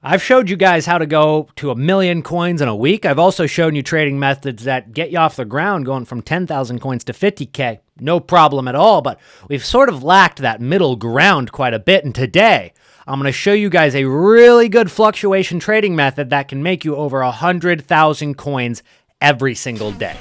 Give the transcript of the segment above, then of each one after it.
I've showed you guys how to go to 1 million coins in a week. I've also shown you trading methods that get you off the ground, going from 10,000 coins to 50K. No problem at all, but we've sort of lacked that middle ground quite a bit. And today, I'm going to show you guys a really good fluctuation trading method that can make you over 100,000 coins every single day.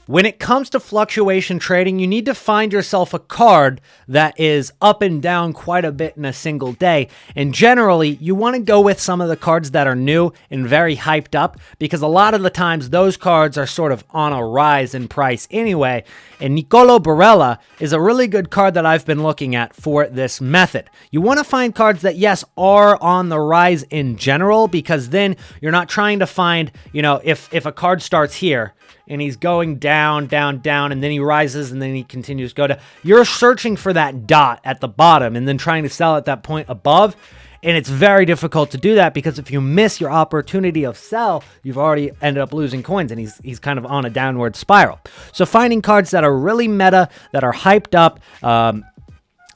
When it comes to fluctuation trading, you need to find yourself a card that is up and down quite a bit in a single day. And generally, you want to go with some of the cards that are new and very hyped up, because a lot of the times those cards are sort of on a rise in price anyway. And Nico Barella is a really good card that I've been looking at for this method. You want to find cards that, yes, are on the rise in general, because then you're not trying to find, if a card starts here, and he's going down, down, down, and then he rises, and then he continues to go down. You're searching for that dot at the bottom and then trying to sell at that point above, and it's very difficult to do that, because if you miss your opportunity of sell, you've already ended up losing coins, and he's kind of on a downward spiral. So finding cards that are really meta, that are hyped up,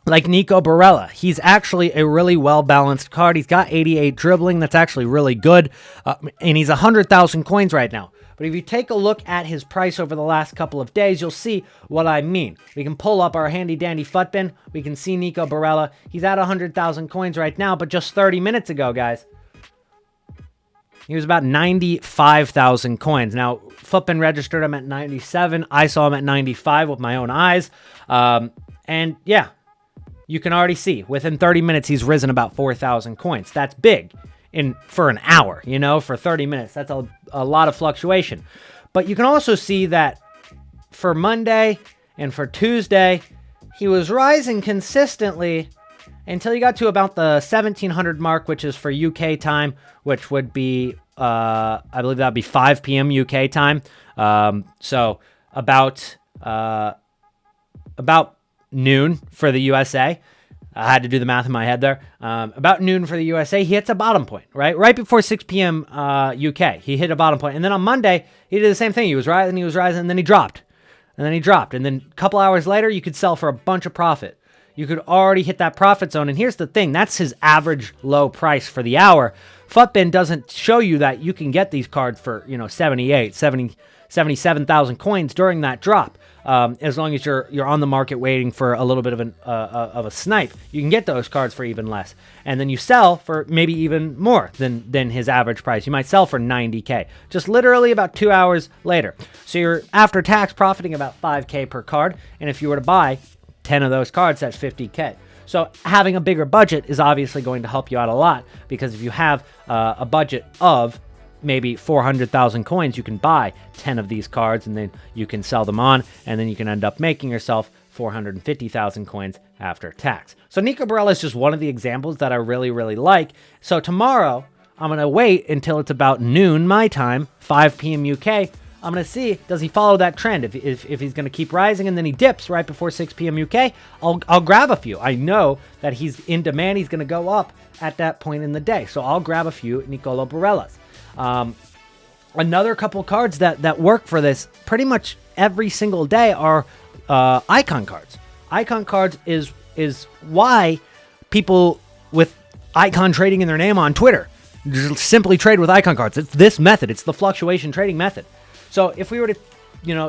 like Nico Barella. He's actually a really well-balanced card. He's got 88 dribbling. That's actually really good, and he's 100,000 coins right now. But if you take a look at his price over the last couple of days, you'll see what I mean. We can pull up our handy-dandy FUTBin. We can see Nico Barella. He's at 100,000 coins right now, but just 30 minutes ago, guys, he was about 95,000 coins. Now, FUTBin registered him at 97. I saw him at 95 with my own eyes. And yeah, you can already see within 30 minutes, he's risen about 4,000 coins. That's big. For an hour, for 30 minutes. That's a lot of fluctuation. But you can also see that for Monday and for Tuesday, he was rising consistently until he got to about the 1700 mark, which is for UK time, which would be, I believe that would be 5 p.m. UK time. So about noon for the USA. I had to do the math in my head there. About noon for the USA, he hits a bottom point, right? Right before 6 p.m. UK, he hit a bottom point. And then on Monday, he did the same thing. He was rising, and then he dropped. And then he dropped. And then a couple hours later, you could sell for a bunch of profit. You could already hit that profit zone. And here's the thing. That's his average low price for the hour. FUTBin doesn't show you that you can get these cards for, 77,000 coins during that drop. As long as you're on the market waiting for a little bit of a snipe, you can get those cards for even less. And then you sell for maybe even more than his average price. You might sell for 90K, just literally about 2 hours later. So you're after tax profiting about 5K per card. And if you were to buy 10 of those cards, that's 50K. So having a bigger budget is obviously going to help you out a lot, because if you have a budget of maybe 400,000 coins, you can buy 10 of these cards, and then you can sell them on, and then you can end up making yourself 450,000 coins after tax. So Nico Barella is just one of the examples that I really, really like. So tomorrow, I'm going to wait until it's about noon my time, 5 p.m. UK. I'm going to see, does he follow that trend? If he's going to keep rising and then he dips right before 6 p.m. UK, I'll grab a few. I know that he's in demand. He's going to go up at that point in the day. So I'll grab a few Nico Barellas. Another couple cards that work for this pretty much every single day are icon cards. Icon cards is why people with icon trading in their name on Twitter just simply trade with icon cards. It's this method. It's the fluctuation trading method. So if we were to,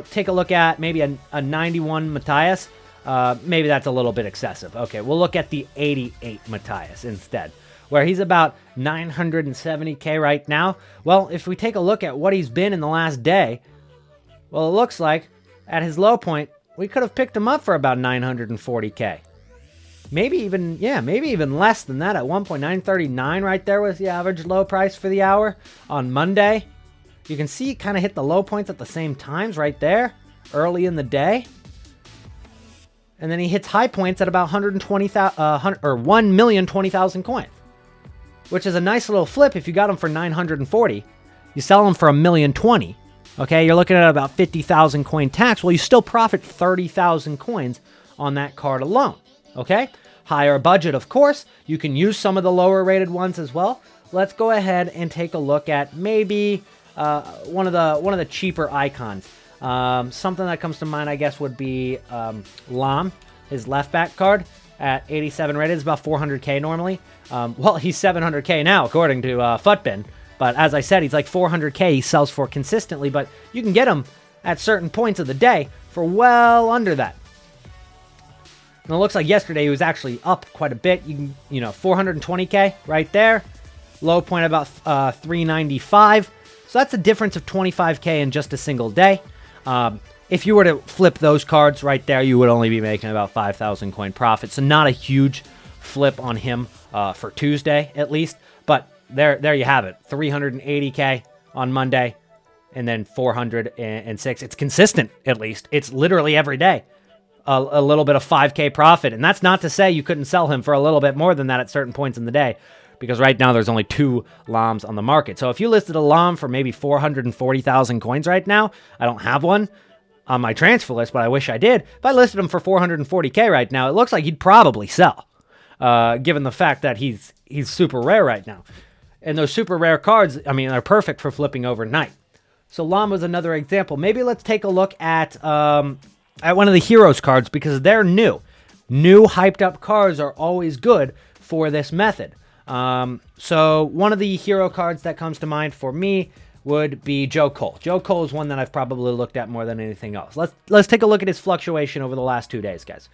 take a look at maybe a 91 Matthias, maybe that's a little bit excessive. Okay, we'll look at the 88 Matthias instead, where he's about 970K right now. Well, if we take a look at what he's been in the last day, well, it looks like at his low point, we could have picked him up for about 940K. Maybe even less than that. At one point, 939 right there was the average low price for the hour. On Monday, you can see it kind of hit the low points at the same times right there, early in the day. And then he hits high points at about 1,020,000 coins, which is a nice little flip. If you got them for 940, you sell them for 1,020,000. Okay, you're looking at about 50,000 coin tax. Well, you still profit 30,000 coins on that card alone. Okay, higher budget, of course. You can use some of the lower rated ones as well. Let's go ahead and take a look at maybe one of the cheaper icons. Something that comes to mind, I guess, would be Lam, his left back card at 87 rated. It's about 400k normally. Well, he's 700k now, according to Futbin. But as I said, he's like 400k he sells for consistently. But you can get him at certain points of the day for well under that. And it looks like yesterday he was actually up quite a bit. You 420k right there. Low point about 395. So that's a difference of 25k in just a single day. If you were to flip those cards right there, you would only be making about 5,000 coin profit. So not a huge flip on him for Tuesday, at least. But there you have it. 380k on Monday, and then 406. It's consistent, at least. It's literally every day. A little bit of 5k profit. And that's not to say you couldn't sell him for a little bit more than that at certain points in the day, because right now there's only 2 Lams on the market. So if you listed a Lam for maybe 440,000 coins right now, I don't have one on my transfer list, but I wish I did. If I listed him for 440k right now, it looks like he'd probably sell, given the fact that he's super rare right now. And those super rare cards, I mean, they're perfect for flipping overnight. So Lam was another example. Maybe let's take a look at one of the Heroes cards, because they're new. New hyped up cards are always good for this method. So one of the hero cards that comes to mind for me would be Joe Cole. Joe Cole is one that I've probably looked at more than anything else. Let's take a look at his fluctuation over the last 2 days, guys.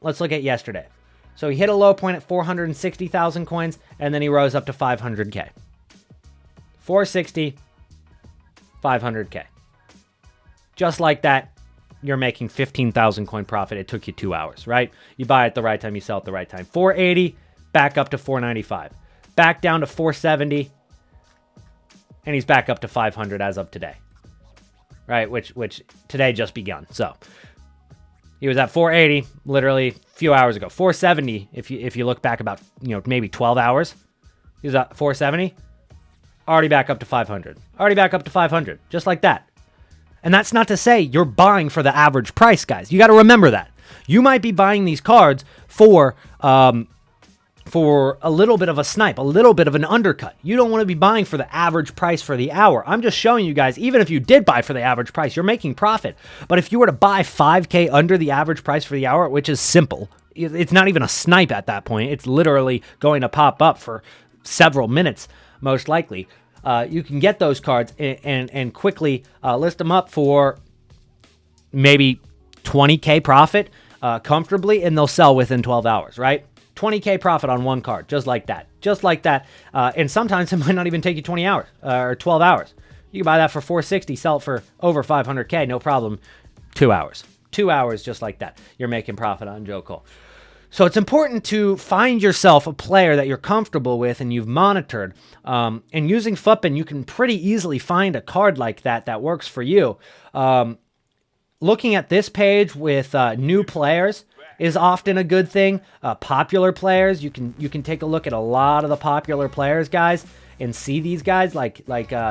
Let's look at yesterday. So he hit a low point at 460,000 coins, and then he rose up to 500k. 460, 500k. Just like that, you're making 15,000 coin profit. It took you 2 hours, right? You buy at the right time, you sell at the right time. 480, back up to 495. Back down to 470, and he's back up to 500 as of today, right? Which today just begun. So he was at 480 literally a few hours ago. 470, if you look back about maybe 12 hours, he was at 470, already back up to 500, already back up to 500, just like that. And that's not to say you're buying for the average price, guys. You got to remember that. You might be buying these cards for a little bit of a snipe, a little bit of an undercut. You don't want to be buying for the average price for the hour. I'm just showing you guys, even if you did buy for the average price, you're making profit. But if you were to buy 5k under the average price for the hour, which is simple, it's not even a snipe at that point. It's literally going to pop up for several minutes, most likely. You can get those cards and quickly list them up for maybe 20k profit comfortably, and they'll sell within 12 hours, right? 20k profit on one card, just like that. Just like that. And sometimes it might not even take you 20 hours or 12 hours. You can buy that for 460, sell it for over 500k, no problem. 2 hours. 2 hours, just like that. You're making profit on Joe Cole. So it's important to find yourself a player that you're comfortable with and you've monitored. And using Futbin, you can pretty easily find a card like that works for you. Looking at this page with new players is often a good thing. Popular players, you can take a look at a lot of the popular players, guys, and see these guys like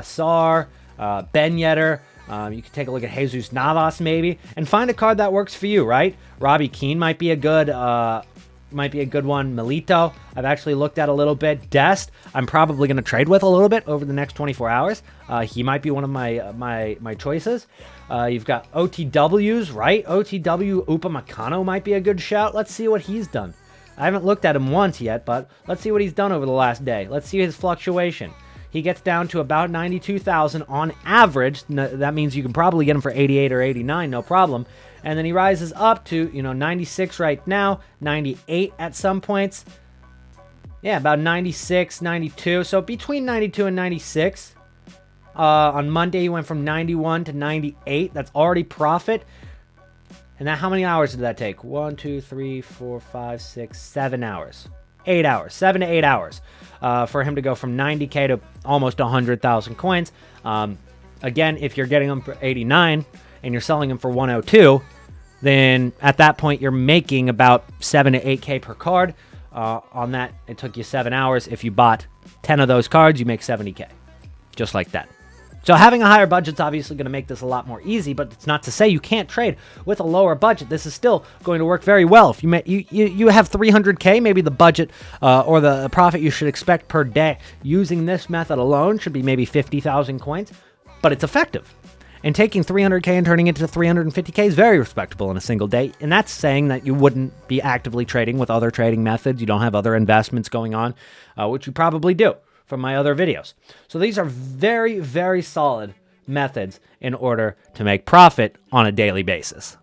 Sar, Ben Yedder. You can take a look at Jesus Navas maybe, and find a card that works for you, right? Robbie Keane might be a good one. Milito, I've actually looked at a little bit. Dest, I'm probably going to trade with a little bit over the next 24 hours. He might be one of my choices. You've got OTWs, right? OTW Upamecano might be a good shout. Let's see what he's done. I haven't looked at him once yet, but let's see what he's done over the last day. Let's see his fluctuation. He gets down to about 92,000 on average. That means you can probably get him for 88 or 89, no problem. And then he rises up to, 96 right now, 98 at some points. Yeah, about 96, 92. So between 92 and 96. On Monday, he went from 91 to 98. That's already profit. And how many hours did that take? 1, 2, 3, 4, 5, 6, 7 hours. 8 hours. 7 to 8 hours for him to go from 90k to almost 100,000 coins. Again, if you're getting them for 89 and you're selling them for 102, then at that point you're making about 7 to 8k per card. On that, it took you 7 hours. If you bought 10 of those cards, you make 70k. Just like that. So having a higher budget is obviously going to make this a lot more easy, but it's not to say you can't trade with a lower budget. This is still going to work very well. If you have 300k, maybe the budget or the profit you should expect per day using this method alone should be maybe 50,000 coins, but it's effective. And taking 300K and turning it to 350K is very respectable in a single day. And that's saying that you wouldn't be actively trading with other trading methods. You don't have other investments going on, which you probably do from my other videos. So these are very, very solid methods in order to make profit on a daily basis.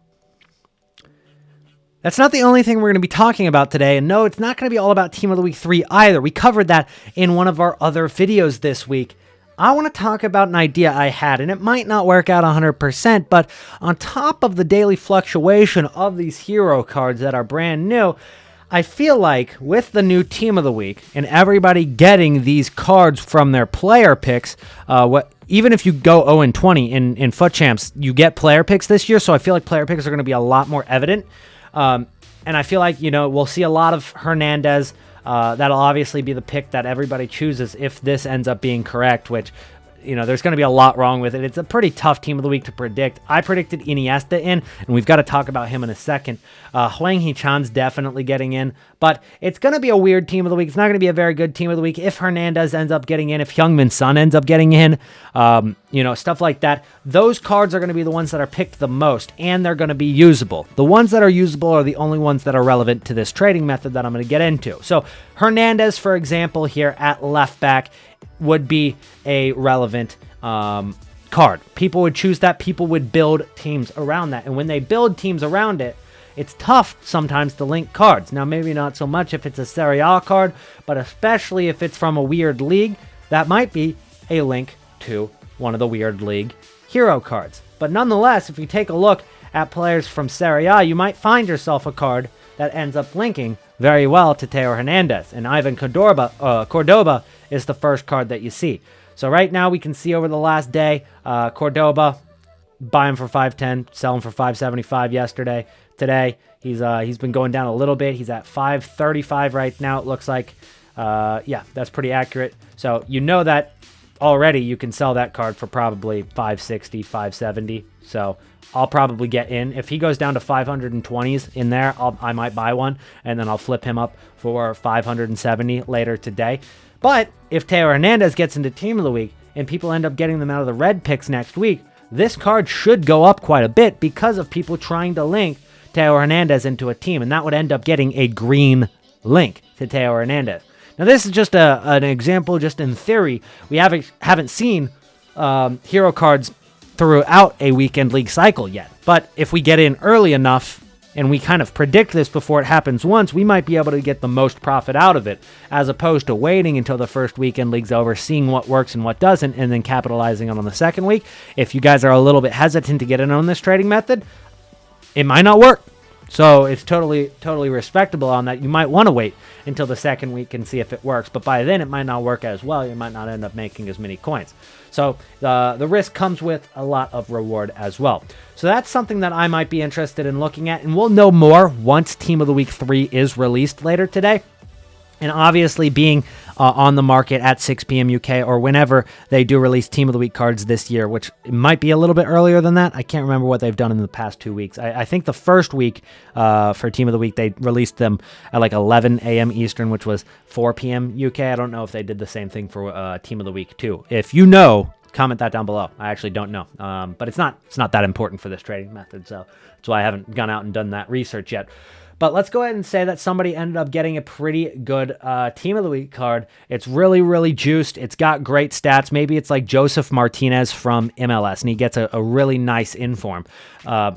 That's not the only thing we're going to be talking about today. And no, it's not going to be all about Team of the Week 3 either. We covered that in one of our other videos this week. I want to talk about an idea I had, and it might not work out 100%, but on top of the daily fluctuation of these hero cards that are brand new, I feel like with the new Team of the Week and everybody getting these cards from their player picks, even if you go 0-20 in FUT Champs, you get player picks this year, so I feel like player picks are going to be a lot more evident. And I feel like, we'll see a lot of Hernandez. That'll obviously be the pick that everybody chooses if this ends up being correct, which, there's going to be a lot wrong with it. It's a pretty tough Team of the Week to predict. I predicted Iniesta in, and we've got to talk about him in a second. Huang Hee-chan's definitely getting in, but it's going to be a weird Team of the Week. It's not going to be a very good Team of the Week if Hernandez ends up getting in, if Heung-min Son ends up getting in, stuff like that. Those cards are going to be the ones that are picked the most, and they're going to be usable. The ones that are usable are the only ones that are relevant to this trading method that I'm going to get into. So Hernandez, for example, here at left back, would be a relevant card. People would choose that. People would build teams around that. And when they build teams around it, it's tough sometimes to link cards. Now, maybe not so much if it's a Serie A card, but especially if it's from a weird league, that might be a link to one of the weird league hero cards. But nonetheless, if you take a look at players from Serie A, you might find yourself a card that ends up linking very well to Theo Hernandez. And Ivan Cordoba is the first card that you see. So right now we can see over the last day, Cordoba, buy him for 510, sell him for 575 yesterday. Today, he's been going down a little bit. He's at 535 right now, it looks like. Yeah, that's pretty accurate. So you know that already you can sell that card for probably 560, 570. So I'll probably get in. If he goes down to 520s in there, I might buy one, and then I'll flip him up for 570 later today. But if Theo Hernandez gets into Team of the Week and people end up getting them out of the red picks next week, this card should go up quite a bit because of people trying to link Theo Hernandez into a team, and that would end up getting a green link to Theo Hernandez. Now, this is just an example, just in theory. We haven't seen hero cards throughout a weekend league cycle yet. But if we get in early enough and we kind of predict this before it happens once, we might be able to get the most profit out of it, as opposed to waiting until the first weekend league's over, seeing what works and what doesn't, and then capitalizing on the second week. If you guys are a little bit hesitant to get in on this trading method, it might not work. So it's totally respectable on that. You might want to wait until the second week and see if it works. But by then, it might not work as well. You might not end up making as many coins. So the risk comes with a lot of reward as well. So that's something that I might be interested in looking at. And we'll know more once Team of the Week 3 is released later today. And obviously being on the market at 6 p.m. UK or whenever they do release Team of the Week cards this year, which might be a little bit earlier than that. I can't remember what they've done in the past 2 weeks. I think the first week for Team of the Week, they released them at like 11 a.m. Eastern, which was 4 p.m. UK. I don't know if they did the same thing for Team of the Week 2. If you know, comment that down below. I actually don't know. But it's not that important for this trading method, so that's why I haven't gone out and done that research yet. But let's go ahead and say that somebody ended up getting a pretty good Team of the Week card. It's really juiced. It's got great stats. Maybe it's like Joseph Martinez from MLS, and he gets a really nice inform.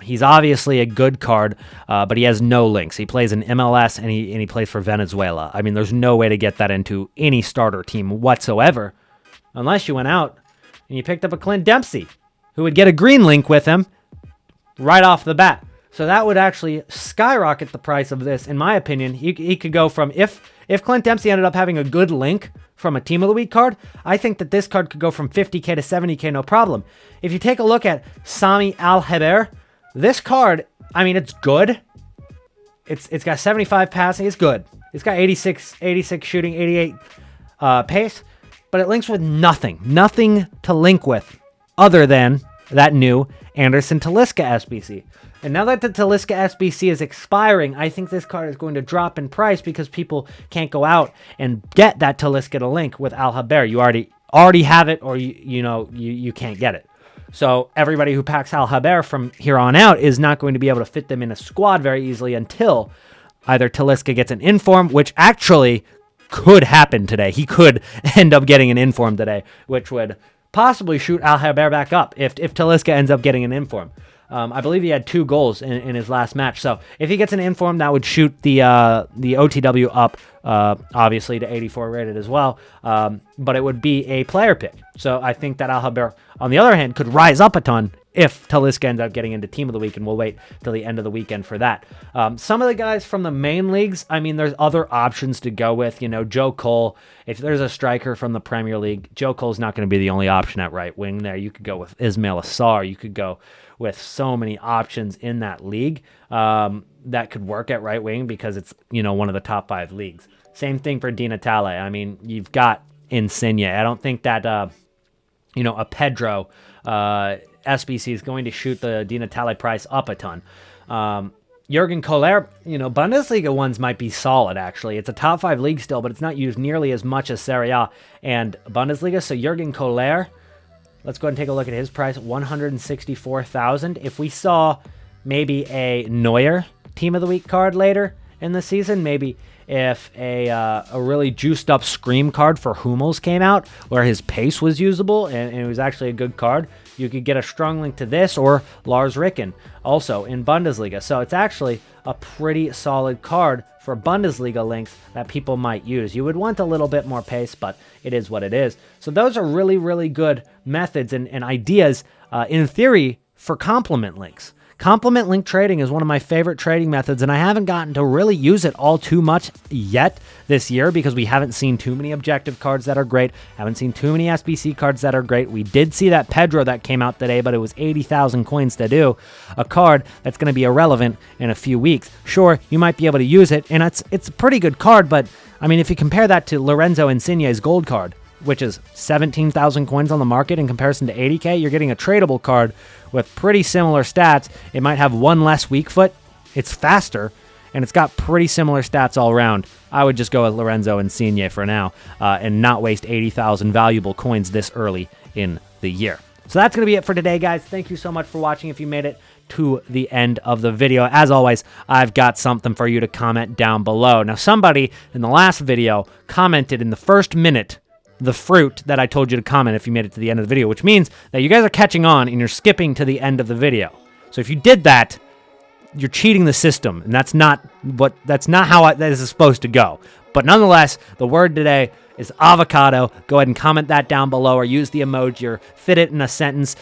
He's obviously a good card, but he has no links. He plays in MLS, and he plays for Venezuela. I mean, there's no way to get that into any starter team whatsoever, unless you went out and you picked up a Clint Dempsey, who would get a green link with him right off the bat. So that would actually skyrocket the price of this, in my opinion. He could go from, if Clint Dempsey ended up having a good link from a Team of the Week card, I think that this card could go from 50K to 70K, no problem. If you take a look at Sami Al-Heber, this card, I mean, it's good. It's got 75 passing. It's good. It's got 86 shooting, 88 pace, but it links with nothing. Nothing to link with other than that new Anderson Talisca SBC. And now that the Talisca SBC is expiring, I think this card is going to drop in price because people can't go out and get that Talisca to link with Al-Haber. You already have it, or you can't get it. So everybody who packs Al Haber from here on out is not going to be able to fit them in a squad very easily until either Talisca gets an inform, which actually could happen today. He could end up getting an inform today, which would possibly shoot Al Haber back up if Talisca ends up getting an inform. I believe he had 2 goals in his last match. So if he gets an inform, that would shoot the OTW up, obviously, to 84 rated as well. But it would be a player pick. So I think that Al Haber, on the other hand, could rise up a ton if Talisca ends up getting into Team of the Week, and we'll wait till the end of the weekend for that. Some of the guys from the main leagues, I mean, there's other options to go with. You know, Joe Cole. If there's a striker from the Premier League, Joe Cole's not going to be the only option at right wing there. You could go with Ismail Assar. You could go with so many options in that league that could work at right wing because it's, you know, one of the top 5 leagues. Same thing for Di Natale. I mean, you've got Insigne. I don't think that, you know, a Pedro SBC is going to shoot the Di Natale price up a ton. Jurgen Kohler, you know, Bundesliga ones might be solid, actually. It's a top 5 league still, but it's not used nearly as much as Serie A and Bundesliga. So Jurgen Kohler, let's go ahead and take a look at his price, 164,000. If we saw maybe a Neuer Team of the Week card later in the season, maybe if a really juiced up Scream card for Hummels came out where his pace was usable and it was actually a good card, you could get a strong link to this or Lars Ricken also in Bundesliga. So it's actually a pretty solid card for Bundesliga links that people might use. You would want a little bit more pace, but it is what it is. So those are really, really good methods and ideas in theory for complement links. Complement link trading is one of my favorite trading methods, and I haven't gotten to really use it all too much yet this year because we haven't seen too many objective cards that are great, haven't seen too many SBC cards that are great. We did see that Pedro that came out today, but it was 80,000 coins to do, a card that's going to be irrelevant in a few weeks. Sure, you might be able to use it, and it's a pretty good card, but I mean, if you compare that to Lorenzo Insigne's gold card, which is 17,000 coins on the market in comparison to 80k, you're getting a tradable card with pretty similar stats. It might have 1 less weak foot, it's faster, and it's got pretty similar stats all around. I would just go with Lorenzo Insigne for now and not waste 80,000 valuable coins this early in the year. So that's going to be it for today, guys. Thank you so much for watching if you made it to the end of the video. As always, I've got something for you to comment down below. Now, somebody in the last video commented in the first minute the fruit that I told you to comment if you made it to the end of the video, which means that you guys are catching on and you're skipping to the end of the video. So if you did that, you're cheating the system, and that's not how this is supposed to go. But nonetheless, the word today is avocado. Go ahead and comment that down below or use the emoji or fit it in a sentence.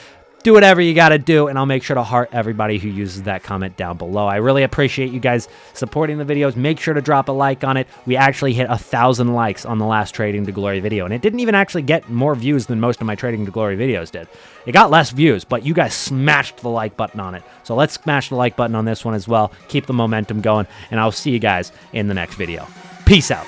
Do whatever you got to do, and I'll make sure to heart everybody who uses that comment down below. I really appreciate you guys supporting the videos. Make sure to drop a like on it. We actually hit 1,000 likes on the last Trading to Glory video, and it didn't even actually get more views than most of my Trading to Glory videos did. It got less views, but you guys smashed the like button on it. So let's smash the like button on this one as well. Keep the momentum going, and I'll see you guys in the next video. Peace out.